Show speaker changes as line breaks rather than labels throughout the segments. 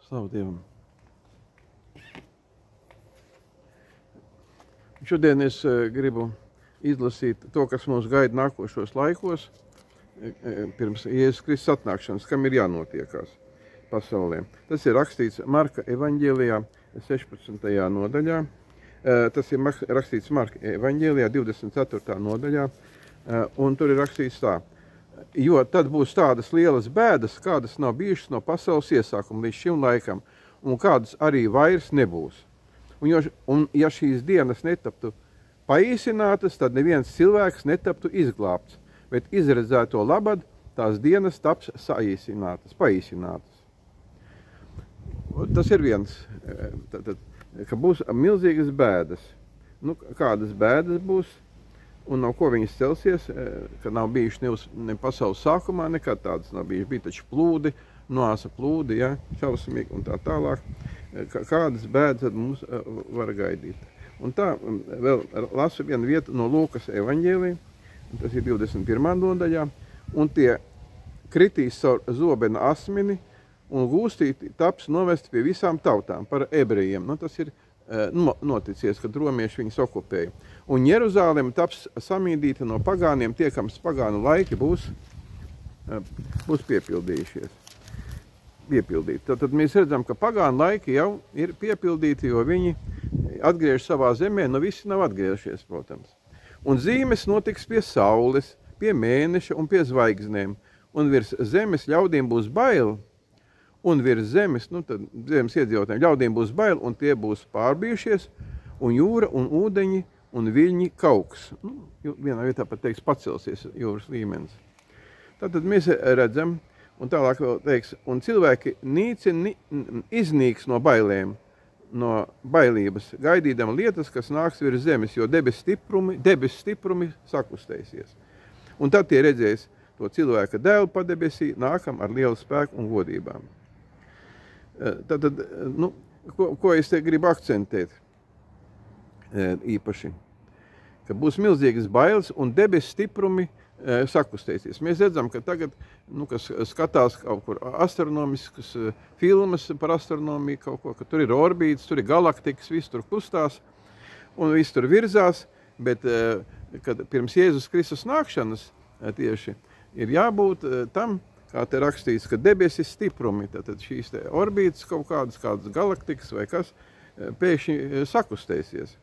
Slavu Dievam. Šodien es gribu izlasīt to, kas mums gaida nākošos laikos, pirms Jēzus Kristus atnākšanas, kam ir jānotiekās pasaulē. Tas ir rakstīts Marka evaņģēlijā 16. nodaļā. Tas ir rakstīts Marka evaņģēlijā 24. nodaļā, un tur ir rakstīts tā. Jo tad būs tādas lielas bēdas, kādas nav bijušas no pasaules iesākuma līdz šim laikam, un kādas arī vairs nebūs. Un ja šīs dienas netaptu paīsinātas, tad neviens cilvēks netaptu izglābts, bet izredzēto labad tās dienas taps paīsinātas. Tas ir viens, ka būs milzīgas bēdas. Nu, kādas bēdas būs? Un no ko viņas celsies, ka nav bijuši ne pasaules sākumā, nekad tādas nav bijuši. Bija taču plūdi, Noāsa plūdi, ja, šausmīgi un tā tālāk. Kādas bēdas tad mums var gaidīt. Un tā vēl lasu vienu vietu no Lūkas evaņģēlija, tas ir 21. nodaļā, un tie kritīs savu zobena asmeni un gūstīti taps novesti pie visām tautām par ebrejiem. Nu, tas ir noticies, kad romieši viņus okupēja. Un Jeruzāleme taps samīdīta no pagāniem, tiekams pagānu laiki būs piepildījušies. Tad mēs redzam, ka pagānu laiki jau ir piepildīti, jo viņi atgriež savā zemē, no visi nav atgriežies, protams. Un zīmes notiks pie saules, pie mēneša un pie zvaigznēm, un virs zemes ļaudīm būs bail, un virs zemes, tad zemes iedzīvotājiem ļaudīm būs bail, un tie būs pārbijušies, un jūra un ūdeņi un viļņi kauks. Vienā vietā pat teiks pacelsies jūras līmenis. Tātad mēs redzam, un tālāk vēl teiks, un cilvēki iznīks no bailēm, no bailības, gaidīdama lietas, kas nāks virs zemes, jo debes stiprumi sakustēsies. Un tad tie redzēs to cilvēka dēlu padebesī, nākam ar lielu spēku un godībām. Tātad, ko es te gribu akcentēt īpaši? Ka būs milzīgas bailes un debes stiprumi sakustēsies. Mēs redzam, ka tagad, kas skatās kaut kur astronomiskas filmas par astronomiju, kaut ko, ka tur ir orbītas, tur ir galaktikas, viss tur kustās un viss tur virzās, bet kad pirms Jēzus Kristus nākšanas tieši ir jābūt tam, kā te rakstīts, ka debesis stiprumi, tad šīs te orbītas kaut kādas galaktikas vai kas pēkšņi sakustēsies.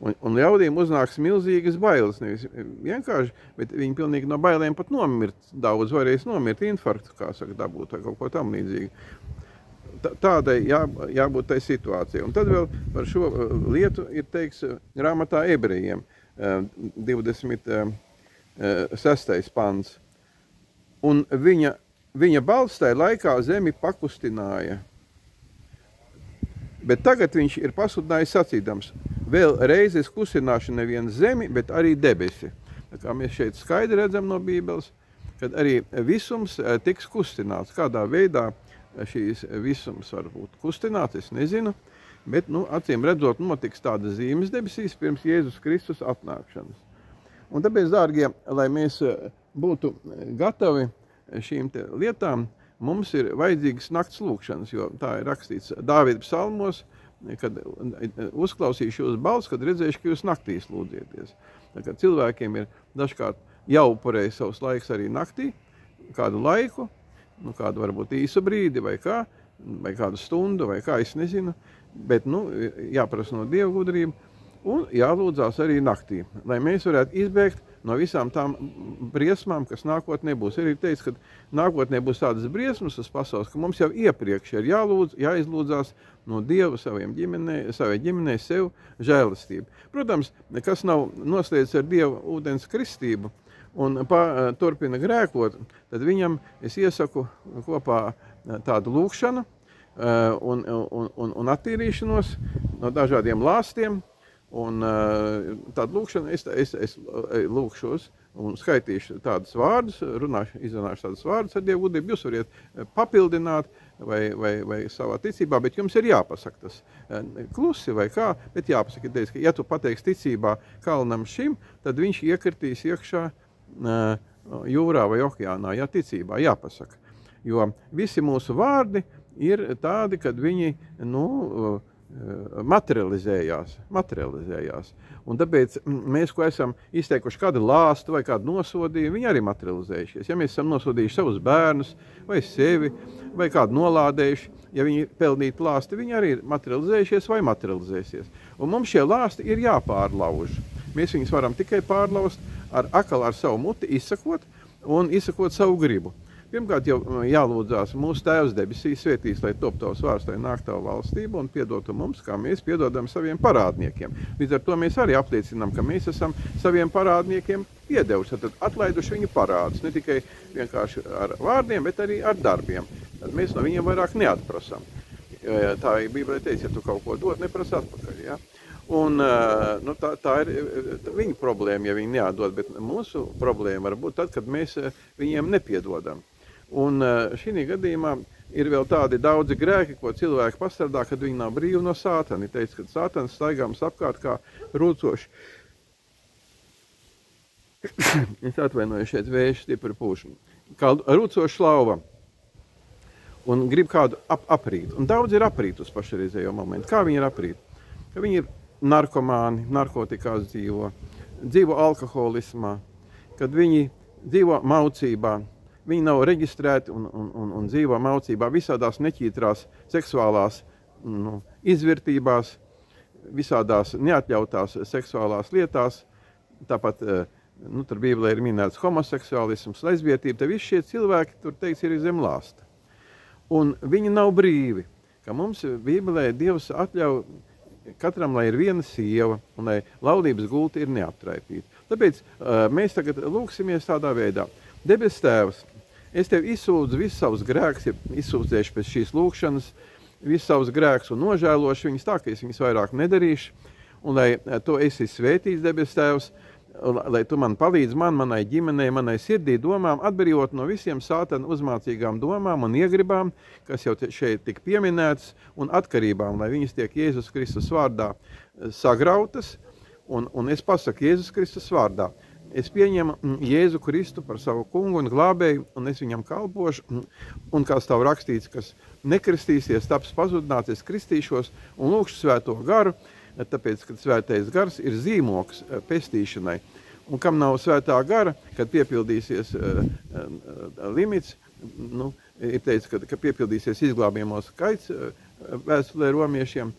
Un ļaudīm uznāks milzīgas bailes, nevis vienkārši, bet viņi pilnīgi no bailēm pat nomirt, daudz varēs nomirt, infarktu, kā saka, dabūt vai kaut ko tam līdzīgi. Tādai jābūt tai situācijai. Un tad vēl par šo lietu ir teiks grāmatā ebrejiem, 26. pants. Un viņa balss tajā laikā zemi pakustināja. Bet tagad viņš ir pasludinājis sacīdams, vēl reizes kustināšu nevien zemi, bet arī debesi. Tā kā mēs šeit skaidri redzam no Bībeles, kad arī visums tiks kustināts. Kādā veidā šīs visums var būt kustināts, es nezinu, bet, acīm redzot, notiks tādas zīmes debesīs pirms Jēzus Kristus atnākšanas. Un tāpēc, dārgie, lai mēs būtu gatavi šīm lietām, mums ir vajadzīgas nakts lūkšanas, jo tā ir rakstīts Dāvida psalmos, kad uzklausīšu jūs balsi, kad redzēšu, ka jūs naktīs lūdzieties. Tā kā cilvēkiem ir dažkārt jāupurē savs laiks arī naktī, kādu laiku, kādu varbūt īsu brīdi vai kādu stundu vai kā, es nezinu, bet jāprasa no Dieva gudrību un jālūdzās arī naktī, lai mēs varētu izbēgt no visām tām briesmām, kas nākotnē būs. Arī teica, ka nākotnē būs tādas briesmas uz pasaules, ka mums jau iepriekš ir jāizlūdzās no Dieva savai ģimenei, sev žēlastību. Protams, kas nav noslēdzis ar Dieva ūdens kristību un turpina grēkot, tad viņam es iesaku kopā tādu lūkšanu un attīrīšanos no dažādiem lāstiem. Un tādu lūkšanu es lūkšos un skaitīšu tādus vārdus, izrunāšu tādus vārdus ar Dievu gudrību. Jūs variet papildināt vai savā ticībā, bet jums ir jāpasaka tas klusi vai kā, bet jāpasaka, ka ja tu pateiksi ticībā kalnam šim, tad viņš iekritīs iekšā jūrā vai okeānā, ja ticībā jāpasaka. Jo visi mūsu vārdi ir tādi, kad viņi, materializējās. Un tāpēc mēs, ko esam izteikuši kādu lāstu vai kādu nosodījumu, viņi arī materializējušies. Ja mēs esam nosodījuši savus bērnus vai sevi vai kādu nolādējuši, ja viņi pelnītu lāsti, viņi arī ir materializējušies vai materializēsies. Un mums šie lāsti ir jāpārlauž. Mēs viņus varam tikai pārlaust ar savu muti izsakot un izsakot savu gribu. Pirmkārt jau jālūdzās mūsu Tēvs debesīs, svētīts, lai top tavs vārds, lai nāk tava valstība un piedotu mums, kā mēs piedodam saviem parādniekiem. Līdz ar to mēs arī apliecinām, ka mēs esam saviem parādniekiem piedevuši, tad atlaiduši viņu parādus, ne tikai vienkārši ar vārdiem, bet arī ar darbiem. Tad mēs no viņiem vairāk neatprasam. Tā ir Bībelē teica, ja tu kaut ko dod, neprasa atpakaļ. Ja? Un, tā ir viņa problēma, ja viņi neatdod, bet mūsu problēma var būt tad, kad mēs viņiem nepiedodam. Un šī gadījumā ir vēl tādi daudzi grēki, ko cilvēki pastrādā, kad viņi nav brīvi no Sātana. Ir teicis, ka Sātans staigāms apkārt kā rūcoši. Es atvainoju, šeit vējš stipri pūš. Kā rūcoši lauva. Un grib kādu aprīt. Un daudz ir aprīt uz pašreizējo momentu. Kā viņi ir aprīt? Ka viņi ir narkomāni, narkotikās dzīvo alkoholismā, kad viņi dzīvo maucībā. Viņi nav reģistrēti un dzīvo maucībā visādās neķītrās seksuālās izvirtībās, visādās neatļautās seksuālās lietās. Tāpat tur Bībelē ir minēts homoseksuālisms, lesbietība. Te visi šie cilvēki, tur teiks, ir zem lāsta. Un viņi nav brīvi. Ka mums Bībelē Dievs atļauj katram, lai ir viena sieva un lai laulības gulti ir neaptraipīta. Tāpēc mēs tagad lūksimies tādā veidā. Debes Tēvs, es tev izsūdzu visus savus grēkus, izsūdzēšu pēc šīs lūkšanas, visus savus grēkus un nožēlošu viņus tā, ka es viņus vairāk nedarīšu, un lai tu esi svētīts, debes Tēvs, lai tu man palīdzi manai ģimenei, manai sirdī domām, atbrīvot no visiem Sātana uzmācīgām domām un iegribām, kas jau šeit tik pieminētas, un atkarībām, lai viņas tiek Jēzus Kristus vārdā sagrautas, un es pasaku Jēzus Kristus vārdā. Es pieņemu Jēzu Kristu par savu kungu un glābēju, un es viņam kalpošu, un kā stāv rakstīts, kas nekristīsies, taps pazudināts, es kristīšos un lūkšu svēto garu, tāpēc, kad svētais gars ir zīmoks pestīšanai. Un kam nav svētā gara, kad piepildīsies limits, ir teicis, ka piepildīsies izglābjamos skaits vēstulē romiešiem,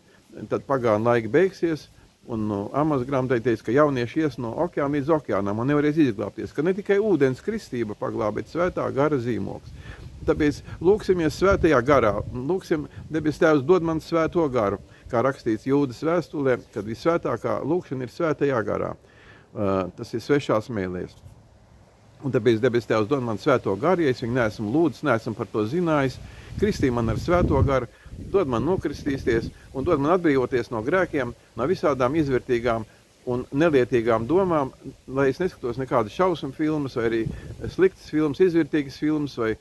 tad pagānu laiki beigsies. Un Amos grāmatā teica, ka jaunieši ies no okeāna līdz okeānam un nevarēs izglābties, ka ne tikai ūdens kristība paglāb, bet svētā gara zīmoks. Tāpēc lūksimies svētajā garā. Lūksim, debes Tēvs, dod man svēto garu, kā rakstīts Jūdas vēstulē, kad visvētākā lūkšana ir svētajā garā. Tas ir svešās mēlēs. Un tāpēc debes Tēvs dod man svēto garu, ja es viņu neesmu lūdzis, neesmu par to zinājis. Kristī man ar svēto garu, dod man nokristīsties un dod man atbrīvoties no grēkiem, no visādām izvērtīgām un nelietīgām domām, lai es neskatos nekādas šausmu filmas vai arī sliktas filmas, izvērtīgas filmas vai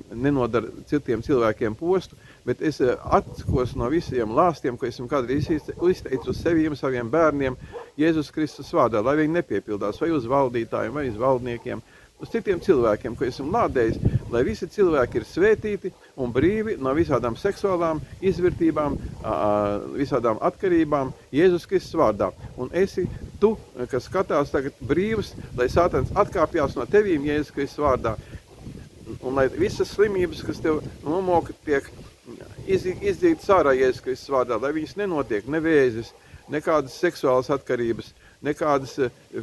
nenodara citiem cilvēkiem postu, bet es atsakos no visiem lāstiem, ko esmu kādreiz izteicis uz seviem, saviem bērniem, Jēzus Kristus vārdā, lai viņi nepiepildās vai uz valdītājiem, vai uz valdniekiem, uz citiem cilvēkiem, ko esmu lādējis, lai visi cilvēki ir svētīti un brīvi no visādām seksuālām izvirtībām, visādām atkarībām Jēzus Kristus vārdā. Un esi tu, kas skatās tagad brīvs, lai Sātans atkāpjās no tevīm Jēzus Kristus vārdā. Un lai visas slimības, kas tev nomoka, tiek izdzītas ārā Jēzus Kristus vārdā, lai viņas nenotiek, ne vēzis, nekādas seksuālas atkarības, nekādas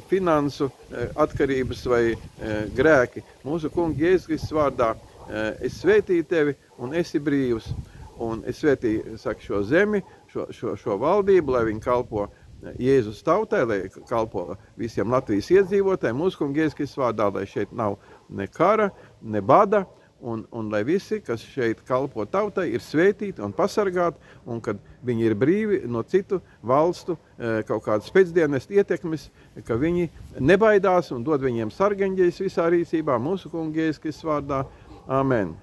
finansu atkarības vai grēki. Mūsu kungi Jēzus Kristus vārdā es svētīju tevi un esi brīvs. Un es svētīju, saka, šo zemi, šo valdību, lai viņi kalpo Jēzus tautai, lai kalpo visiem Latvijas iedzīvotājiem. Mūsu kungi Jēzus Kristus vārdā, lai šeit nav ne kara, ne bada, un lai visi, kas šeit kalpo tautai, ir svētīti un pasargāti, un kad viņi ir brīvi no citu valstu kaut kādas pēcdienas ietekmes, ka viņi nebaidās un dod viņiem sargeņģeļus visā rīcībā mūsu kunga Jēzus Kristus vārdā. Amen.